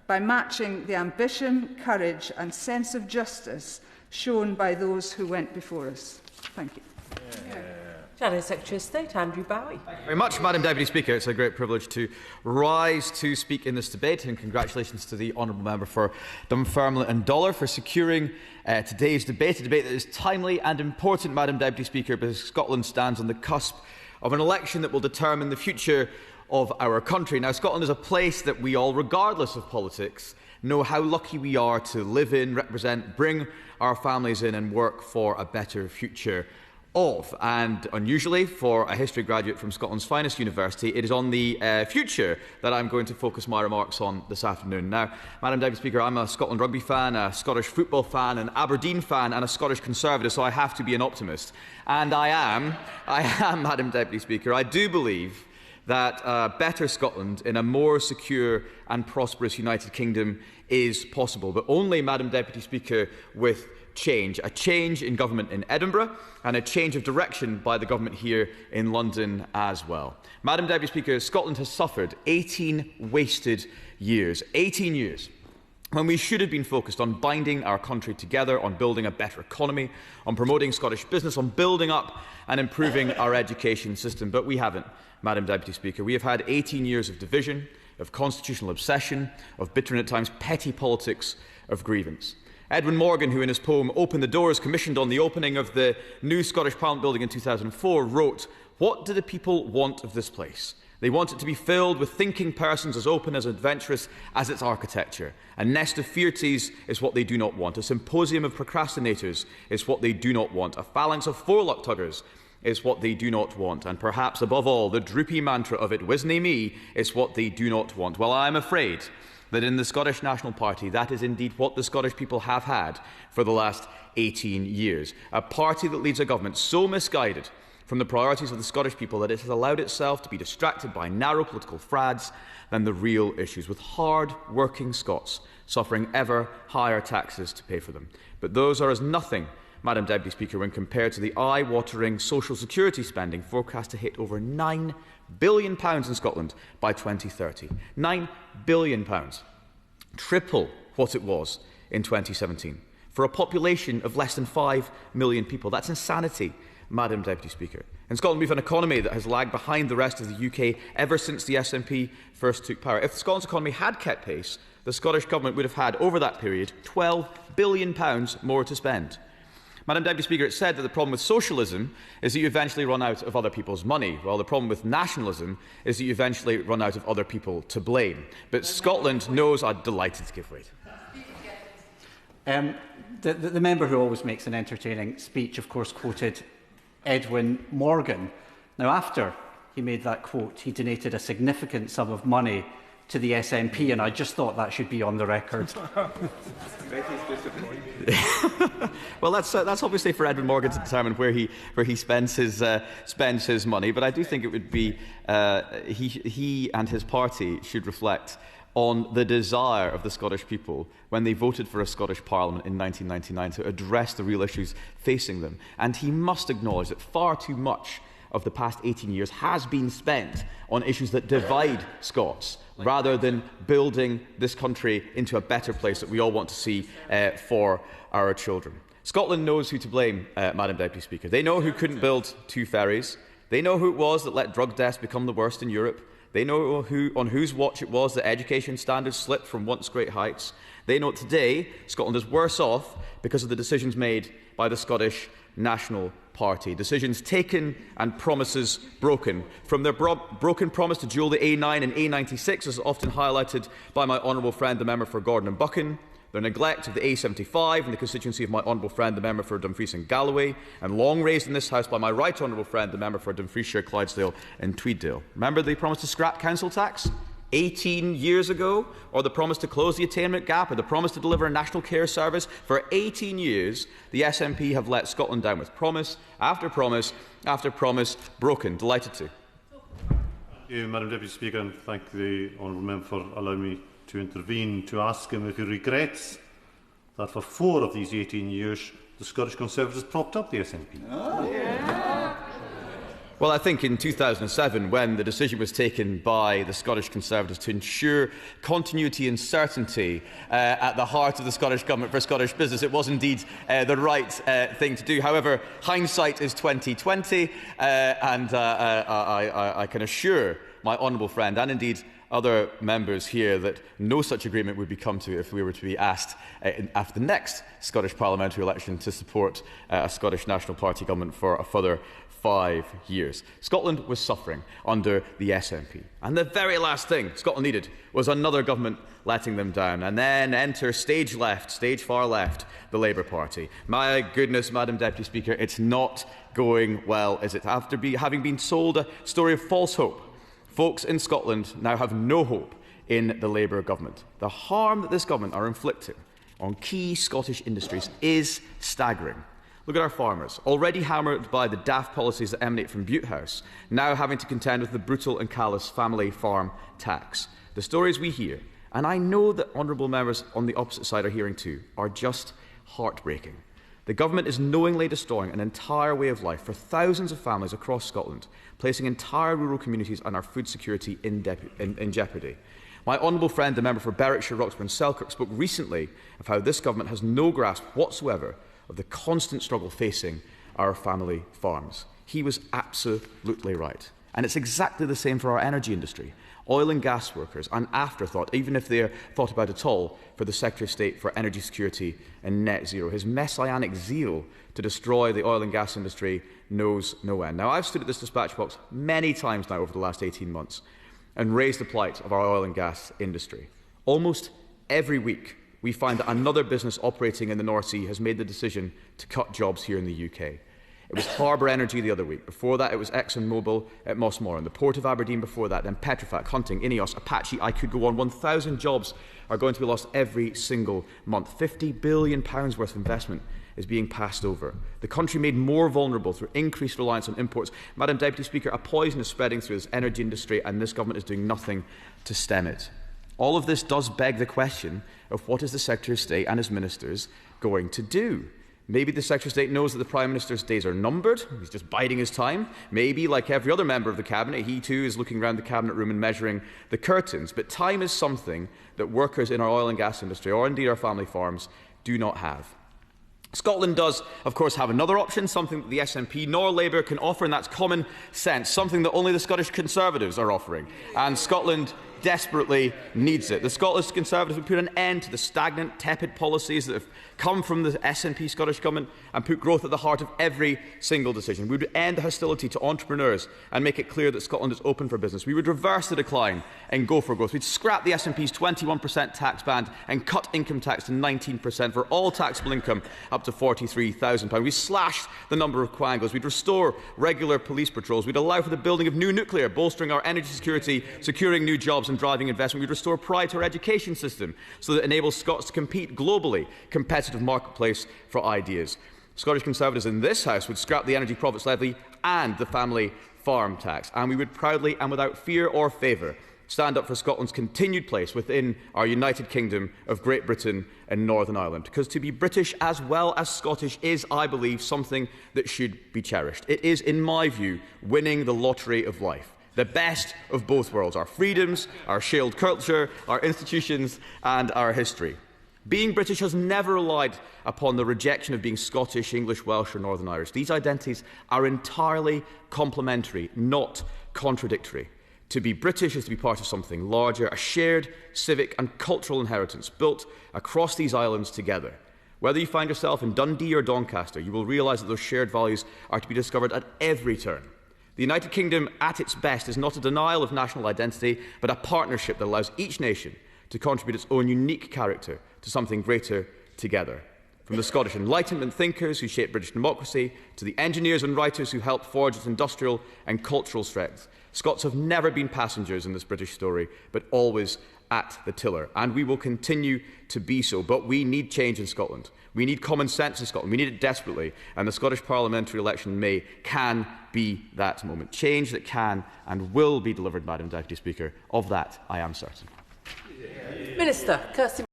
by matching the ambition, courage and sense of justice shown by those who went before us. Thank you. Shadow Secretary of State, Andrew Bowie. Thank you very much, Madam Deputy Speaker. It's a great privilege to rise to speak in this debate, and congratulations to the honourable member for Dunfermline and Dollar for securing today's debate, a debate that is timely and important, Madam Deputy Speaker, because Scotland stands on the cusp of an election that will determine the future of our country. Now, Scotland is a place that we all, regardless of politics, know how lucky we are to live in, represent, bring our families in and work for a better future of. And unusually, for a history graduate from Scotland's finest university, it is on the future that I'm going to focus my remarks on this afternoon. Now, Madam Deputy Speaker, I'm a Scotland rugby fan, a Scottish football fan, an Aberdeen fan and a Scottish Conservative, so I have to be an optimist. And I am, Madam Deputy Speaker. I do believe that a better Scotland in a more secure and prosperous United Kingdom is possible, but only, Madam Deputy Speaker, with change. A change in government in Edinburgh and a change of direction by the government here in London as well. Madam Deputy Speaker, Scotland has suffered 18 wasted years. 18 years when we should have been focused on binding our country together, on building a better economy, on promoting Scottish business, on building up and improving our education system. But we haven't, Madam Deputy Speaker. We have had 18 years of division, of constitutional obsession, of bitter and at times petty politics of grievance. Edwin Morgan, who in his poem Open the Doors, commissioned on the opening of the new Scottish Parliament building in 2004, wrote, "What do the people want of this place? They want it to be filled with thinking persons as open, as adventurous as its architecture. A nest of fearties is what they do not want. A symposium of procrastinators is what they do not want. A phalanx of forelock tuggers is what they do not want. And perhaps above all, the droopy mantra of it wasna me is what they do not want." Well, I am afraid that in the Scottish National Party, that is indeed what the Scottish people have had for the last 18 years. A party that leads a government so misguided from the priorities of the Scottish people that it has allowed itself to be distracted by narrow political frads than the real issues, with hard-working Scots suffering ever higher taxes to pay for them. But those are as nothing, Madam Deputy Speaker, when compared to the eye-watering social security spending forecast to hit over £9 billion in Scotland by 2030. £9 billion. Triple what it was in 2017. For a population of less than 5 million people. That's insanity, Madam Deputy Speaker. In Scotland, we have an economy that has lagged behind the rest of the UK ever since the SNP first took power. If Scotland's economy had kept pace, the Scottish Government would have had, over that period, £12 billion more to spend. Madam Deputy Speaker, it's said that the problem with socialism is that you eventually run out of other people's money, while the problem with nationalism is that you eventually run out of other people to blame. But Scotland knows. I'm delighted to give way. The member who always makes an entertaining speech, of course, quoted Edwin Morgan. Now, after he made that quote, he donated a significant sum of money to the SNP, and I just thought that should be on the record. Well, that's obviously for Edwin Morgan to determine where he spends his money. But I do think it would be he and his party should reflect on the desire of the Scottish people when they voted for a Scottish Parliament in 1999 to address the real issues facing them. And he must acknowledge that far too much of the past 18 years has been spent on issues that divide Scots, rather than building this country into a better place that we all want to see for our children. Scotland knows who to blame, Madam Deputy Speaker. They know who couldn't build 2 ferries. They know who it was that let drug deaths become the worst in Europe. They know on whose watch it was that education standards slipped from once great heights. They know today Scotland is worse off because of the decisions made by the Scottish National Party. Decisions taken and promises broken. From their broken promise to dual the A9 and A96, as often highlighted by my honourable friend, the member for Gordon and Buchan, their neglect of the A75 in the constituency of my honourable friend, the member for Dumfries and Galloway, and long raised in this House by my right honourable friend, the member for Dumfriesshire, Clydesdale and Tweeddale. Remember the promise to scrap council tax 18 years ago, or the promise to close the attainment gap, or the promise to deliver a national care service? For 18 years, the SNP have let Scotland down with promise after promise after promise broken. Delighted to. Thank you, Madam Deputy Speaker, and thank the honourable member for allowing me to intervene to ask him if he regrets that for 4 of these 18 years the Scottish Conservatives propped up the SNP. Well, I think in 2007, when the decision was taken by the Scottish Conservatives to ensure continuity and certainty at the heart of the Scottish Government for Scottish business, it was indeed the right thing to do. However, hindsight is 2020, and I can assure my honourable friend and indeed other members here that no such agreement would be come to if we were to be asked after the next Scottish parliamentary election to support a Scottish National Party government for a further 5 years. Scotland was suffering under the SNP, and the very last thing Scotland needed was another government letting them down, and then enter stage far left, the Labour Party. My goodness, Madam Deputy Speaker, it's not going well, is it? After having been sold a story of false hope, folks in Scotland now have no hope in the Labour government. The harm that this government are inflicting on key Scottish industries is staggering. Look at our farmers, already hammered by the daft policies that emanate from Butte House, now having to contend with the brutal and callous family farm tax. The stories we hear, and I know that honourable members on the opposite side are hearing too, are just heartbreaking. The government is knowingly destroying an entire way of life for thousands of families across Scotland, placing entire rural communities and our food security in jeopardy. My honourable friend, the member for Berwickshire, Roxburgh and Selkirk, spoke recently of how this government has no grasp whatsoever of the constant struggle facing our family farms. He was absolutely right. And it's exactly the same for our energy industry. Oil and gas workers, an afterthought, even if they are thought about at all, for the Secretary of State for Energy Security and Net Zero. His messianic zeal to destroy the oil and gas industry knows no end. Now, I've stood at this dispatch box many times now over the last 18 months and raised the plight of our oil and gas industry. Almost every week, we find that another business operating in the North Sea has made the decision to cut jobs here in the UK. It was Harbour Energy the other week. Before that, it was ExxonMobil at Mossmorton, the Port of Aberdeen before that, then Petrofac, Hunting, Ineos, Apache. I could go on. 1,000 jobs are going to be lost every single month. £50 billion worth of investment is being passed over. The country made more vulnerable through increased reliance on imports. Madam Deputy Speaker, a poison is spreading through this energy industry, and this government is doing nothing to stem it. All of this does beg the question of what is the Secretary of State and his ministers going to do? Maybe the Secretary of State knows that the Prime Minister's days are numbered. He's just biding his time. Maybe, like every other member of the Cabinet, he too is looking around the Cabinet room and measuring the curtains. But time is something that workers in our oil and gas industry, or indeed our family farms, do not have. Scotland does, of course, have another option, something that the SNP nor Labour can offer, and that's common sense, something that only the Scottish Conservatives are offering. And Scotland desperately needs it. The Scottish Conservatives would put an end to the stagnant, tepid policies that have come from the SNP Scottish Government and put growth at the heart of every single decision. We would end the hostility to entrepreneurs and make it clear that Scotland is open for business. We would reverse the decline and go for growth. We'd scrap the SNP's 21% tax band and cut income tax to 19% for all taxable income up to £43,000. We'd slash the number of quangos. We'd restore regular police patrols. We'd allow for the building of new nuclear, bolstering our energy security, securing new jobs and driving investment. We'd restore pride to our education system so that it enables Scots to compete globally, competitive marketplace for ideas. Scottish Conservatives in this House would scrap the energy profits levy and the family farm tax, and we would proudly and without fear or favour stand up for Scotland's continued place within our United Kingdom of Great Britain and Northern Ireland, because to be British as well as Scottish is, I believe, something that should be cherished. It is, in my view, winning the lottery of life. The best of both worlds, our freedoms, our shared culture, our institutions and our history. Being British has never relied upon the rejection of being Scottish, English, Welsh or Northern Irish. These identities are entirely complementary, not contradictory. To be British is to be part of something larger, a shared civic and cultural inheritance built across these islands together. Whether you find yourself in Dundee or Doncaster, you will realise that those shared values are to be discovered at every turn. The United Kingdom, at its best, is not a denial of national identity, but a partnership that allows each nation to contribute its own unique character to something greater together. From the Scottish Enlightenment thinkers who shaped British democracy, to the engineers and writers who helped forge its industrial and cultural strength, Scots have never been passengers in this British story, but always at the tiller. And we will continue to be so. But we need change in Scotland. We need common sense in Scotland. We need it desperately. And the Scottish parliamentary election can be that moment. Change that can and will be delivered, Madam Deputy Speaker. Of that, I am certain. Minister, Kirsty